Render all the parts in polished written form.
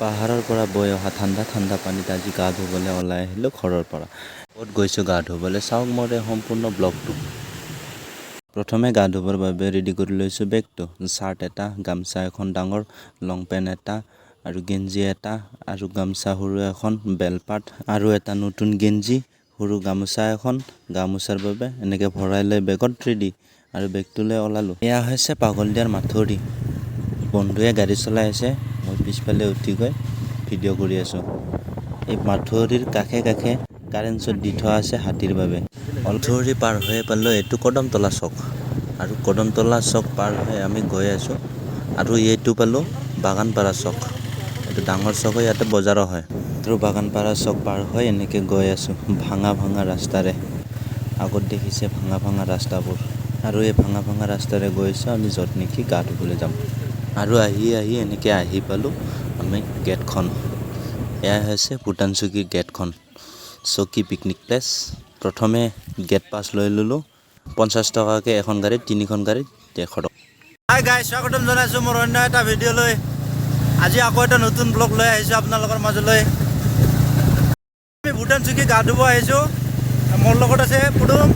পাহাৰৰ পৰা বৈ অহা ঠাণ্ডা ঠাণ্ডা পানীত আজি গা ধুবলৈ ওলাই আহিলোঁ ঘৰৰ পৰা। ক'ত গৈছোঁ গা ধুবলৈ চাওক মোৰ এই সম্পূৰ্ণ ব্লগটো। প্ৰথমে গা ধুবৰ বাবে ৰেডি কৰি লৈছোঁ বেগটো। চাৰ্ট এটা, গামছা এখন ডাঙৰ, লং পেণ্ট এটা আৰু গেঞ্জি এটা আৰু গামছা সৰু এখন, বেলপাত আৰু এটা নতুন গেঞ্জি, সৰু গামোচা এখন, গামোচাৰ বাবে এনেকৈ ভৰাই লৈ বেগত ৰেডি আৰু বেগটো লৈ ওলালোঁ। এয়া হৈছে পাগলদিয়াৰ মাথউৰি। বন্ধুৱে গাড়ী চলাই আছে, মই পিছফালে উঠি গৈ ভিডিঅ' কৰি আছোঁ। এই মাথউৰিৰ কাষে কাষে কাৰেণ্ট শ্বট দি থোৱা আছে হাতীৰ বাবে। মাথউৰি পাৰ হৈ পালোঁ এইটো কদমতলা চক আৰু কদমতলা চক পাৰ হৈ আমি গৈ আছোঁ আৰু এইটো পালোঁ বাগানপাৰা চক। এইটো ডাঙৰ চক হয়, ইয়াতে বজাৰো হয় আৰু বাগানপাৰা চক পাৰ হৈ এনেকৈ গৈ আছোঁ ভাঙা ভাঙা ৰাস্তাৰে। আগত দেখিছে ভাঙা ভাঙা ৰাস্তাবোৰ আৰু এই ভাঙা ভাঙা ৰাস্তাৰে গৈছোঁ আমি য'ত নেকি গা ধুবলৈ যাম। আৰু আহি এনেকৈ আহি পালোঁ আমি গেটখন। এয়া হৈছে ভূটান চকীৰ গেটখন, চকী পিকনিক প্লেচ। প্ৰথমে গেট পাছ লৈ ল'লোঁ 50 টকাকৈ এখন গাড়ীত, 3খন গাড়ীত 100 টকা। হাই গাইজ, স্বাগতম জনাইছোঁ মোৰ অন্য এটা ভিডিঅ'লৈ। আজি আকৌ এটা নতুন ব্লগ লৈ আহিছোঁ আপোনালোকৰ মাজলৈ। আমি ভূটান চকী গা ধুব আহিছোঁ। মোৰ লগত আছে পুডুম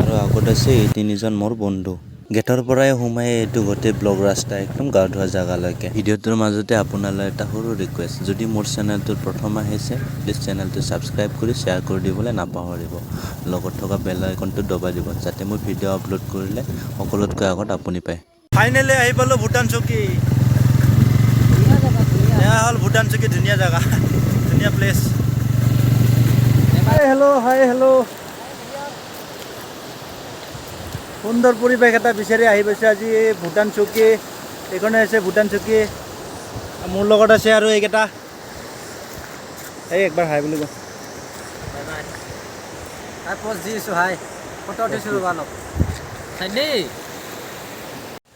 আৰু আগত আছে এই 3জন মোৰ বন্ধু। গেটৰ পৰাই সোমাই এইটো গোটেই ব্লক ৰাস্তা একদম গা ধোৱা জেগালৈকে। ভিডিঅ'টোৰ মাজতে আপোনালৈ এটা সৰু ৰিকুৱেষ্ট, যদি মোৰ চেনেলটোত প্ৰথম আহিছে প্লিজ চেনেলটো ছাবস্ক্ৰাইব কৰি শ্বেয়াৰ কৰি দিবলৈ নাপাহৰিব। লগত থকা বেল আইকনটো দবাই দিব যাতে মই ভিডিঅ' আপলোড কৰিলে সকলোতকৈ আগত আপুনি পায়। ফাইনেলি আহি পালোঁ ভূটান চকী। এয়া হ'ল ভূটান চকী, ধুনীয়া জেগা, ধুনীয়া প্লেচ। Hi hello'. সুন্দৰ পৰিৱেশ এটা বিচাৰি আহি পাইছোঁ আজি এই ভূটান চকী। এইখনে আছে ভূটান চকী। মোৰ লগত আছে আৰু এইকেইটা। এই একবাৰ হাই বুলি কওঁ।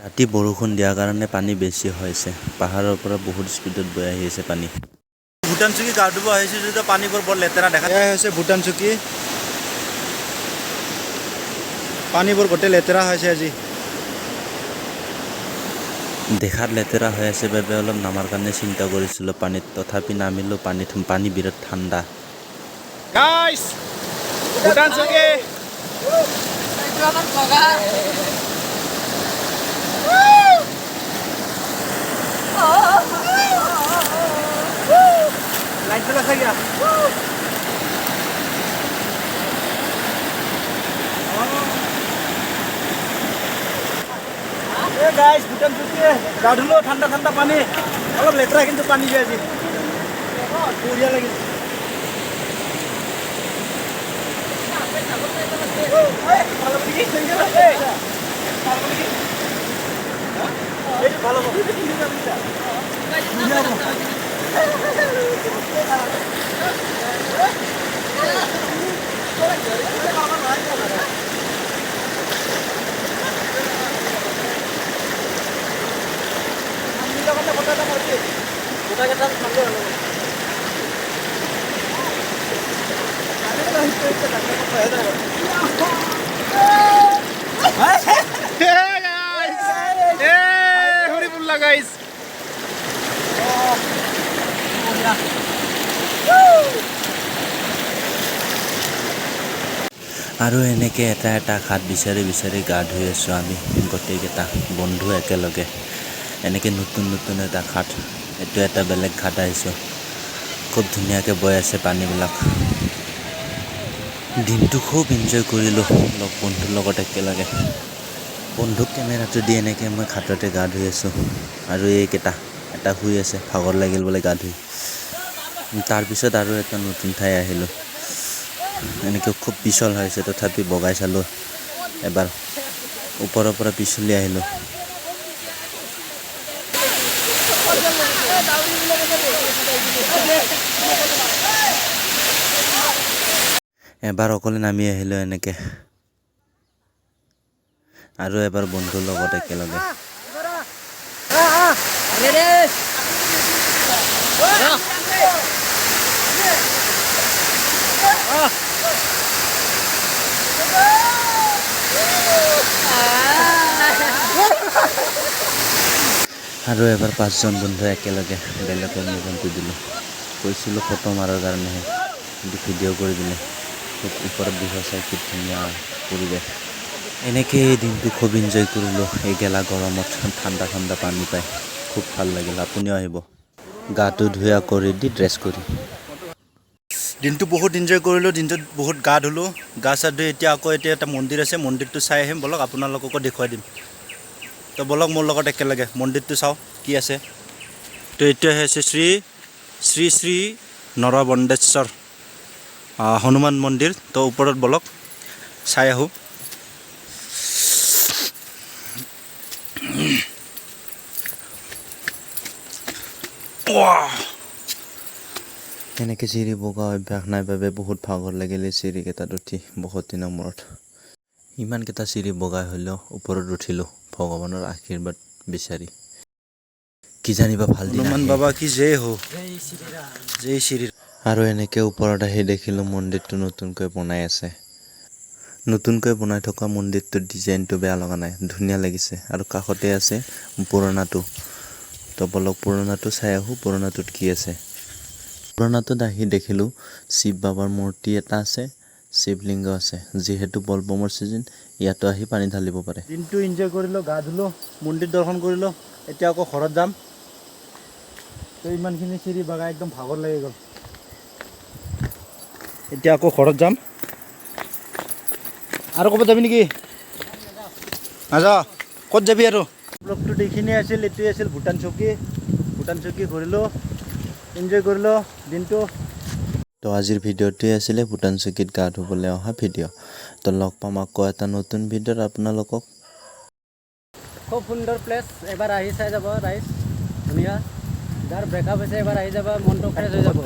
ৰাতি বৰষুণ দিয়াৰ কাৰণে পানী বেছি হৈছে। পাহাৰৰ পৰা বহুত স্পীডত বৈ আহি আছে পানী। ভূটান চকী গা ধুব আহিছোঁ যদিও পানীবোৰ বৰ লেতেৰা দেখা। এয়াই হৈছে ভূটান চকী। পানীবোৰ গোটেই লেতেৰা হৈছে আজি। দেখাত লেতেৰা হৈ আছে বাবে অলপ নামাৰ কাৰণে চিন্তা কৰিছিলোঁ পানীত, তথাপি নামিলোঁ পানীত। পানী বিৰাট ঠাণ্ডা। গাইস, ভূটান চকী। লাইট জ্বলা আছে কিয়া? গাইস, ভূটান চকী গা ধুলো, ঠাণ্ডা ঠাণ্ডা পানী, অলপ লেতেৰা কিন্তু পানী যায় আজি, বঢ়িয়া লাগিল। আৰু এনেকৈ এটা এটা ঘাট বিচাৰি বিচাৰি গা ধুই আছোঁ আমি গোটেইকেইটা বন্ধু একেলগে। এনেকৈ নতুন নতুন এটা ঘাট, এইটো এটা বেলেগ ঘাট আহিছোঁ। খুব ধুনীয়াকৈ বৈ আছে পানীবিলাক। দিনটো খুব এনজয় কৰিলোঁ লগ বন্ধুৰ লগত একেলগে। বন্ধুক কেমেৰাটো দি এনেকৈ মই ঘাটতে গা ধুই আছোঁ আৰু এইকেইটা এটা শুই আছে, ভাগৰ লাগিল বোলে গা ধুই। তাৰপিছত আৰু এটা নতুন ঠাই আহিলোঁ। এনেকৈ খুব পিছল হৈছে তথাপি বগাই চালোঁ এবাৰ, ওপৰৰ পৰা পিছলি আহিলোঁ। এবাৰ অকলে নামি আহিলোঁ এনেকৈ, আৰু এবাৰ বন্ধুৰ লগত একেলগে। আৰু এবাৰ 5জন বন্ধু একেলগে বেলেগক নিমন্ত্ৰণ দিলোঁ কৈছিলোঁ ফটো মাৰাৰ কাৰণেহে কিন্তু ভিডিঅ' কৰি দিলে খুব ওপৰত বিহু চাই কি ধুনীয়া পৰিৱেশ এনেকৈ এই দিনটো খুব এনজয় কৰিলোঁ এই গেলা গৰমত ঠাণ্ডা ঠাণ্ডা পানী পাই খুব ভাল লাগিল আপুনিও আহিব গাটো ধুই আকৌ ৰেডি ড্ৰেছ কৰি দিনটো বহুত এনজয় কৰিলোঁ দিনটোত বহুত গা ধুলোঁ গা চা ধুই এতিয়া এটা মন্দিৰ আছে মন্দিৰটো চাই আহিম ব'লক আপোনালোককো দেখুৱাই দিম তো ব'লক মোৰ লগত একেলগে মন্দিৰটো চাওঁ কি আছে তো এইটোৱে হৈছে শ্ৰী শ্ৰী শ্ৰী নৰবন্দেশ্বৰ হনুমান মন্দিৰ তো ওপৰত ব'লক চাই আহোঁ এনেকৈ চিৰি বগা অভ্যাস নাই বাবে বহুত ভাগৰ লাগিলে চিৰিকেইটাত উঠি বহুত দিনৰ মূৰত ইমানকেইটা চিৰি বগাই হ'লেও ওপৰত উঠিলোঁ ভগৱানৰ আশীৰ্বাদ বিচাৰি কি জানিবা ভাল দিন হনুমান বাবা কি জয় হো জয় শ্ৰী আৰু এনেকৈ ওপৰত আহি দেখিলোঁ মন্দিৰটো নতুনকৈ বনাই আছে নতুনকৈ বনাই থকা মন্দিৰটোৰ ডিজাইনটো বেয়া লগা নাই ধুনীয়া লাগিছে আৰু কাষতে আছে পুৰণাটো তো বলক পুৰণাটো চাই আহোঁ পুৰণাটোত কি আছে পুৰণাটোত আহি দেখিলোঁ শিৱ বাবাৰ মূৰ্তি এটা আছে শিৱলিংগ আছে যিহেতু বলবমৰ ছিজন ইয়াতো আহি পানী ঢালিব পাৰে দিনটো এনজয় কৰিলোঁ গা ধুলোঁ মন্দিৰ দৰ্শন কৰিলোঁ এতিয়া আকৌ ঘৰত যাম তো ইমানখিনি চিৰি বগাই একদম ভাগৰ লাগি গ'ল এতিয়া আকৌ ঘৰত যাম আৰু ক'ৰবাত যাবি নেকি নাযাওঁ ক'ত যাবি আৰু ব্লগটোত এইখিনিয়ে আছিল এইটোৱে আছিল ভূটান চকী ঘূৰিলোঁ এনজয় কৰিলোঁ দিনটো তো আজিৰ ভিডিঅ'টোৱে আছিলে ভূটান চকীত গা ধুবলৈ অহা ভিডিঅ' তো লগ পাম আকৌ এটা নতুন ভিডিঅ'ত আপোনালোকক খুব সুন্দৰ প্লেচ এবাৰ আহি চাই যাব ৰাইজ ধুনীয়া যাৰ ব্ৰেকআপ হৈছে এবাৰ আহি যাব মনটো ফ্ৰেছ হৈ যাব